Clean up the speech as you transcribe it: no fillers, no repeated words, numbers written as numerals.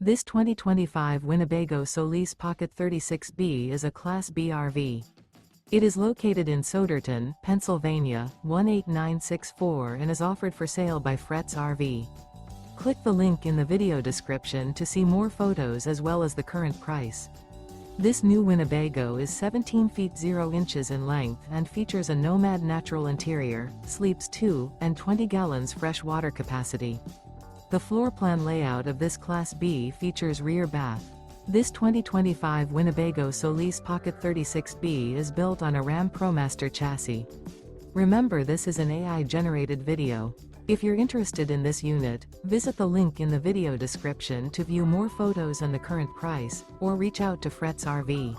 This 2025 Winnebago Solis Pocket 36B is a Class B RV. It is located in Souderton, Pennsylvania, 18964 and is offered for sale by Fretz RV. Click the link in the video description to see more photos as well as the current price. This new Winnebago is 17 feet 0 inches in length and features a Nomad natural interior, sleeps 2, and 20 gallons fresh water capacity. The floor plan layout of this Class B features rear bath. This 2025 Winnebago Solis Pocket 36B is built on a Ram ProMaster chassis. Remember, this is an AI-generated video. If you're interested in this unit, visit the link in the video description to view more photos and the current price, or reach out to Fretz RV.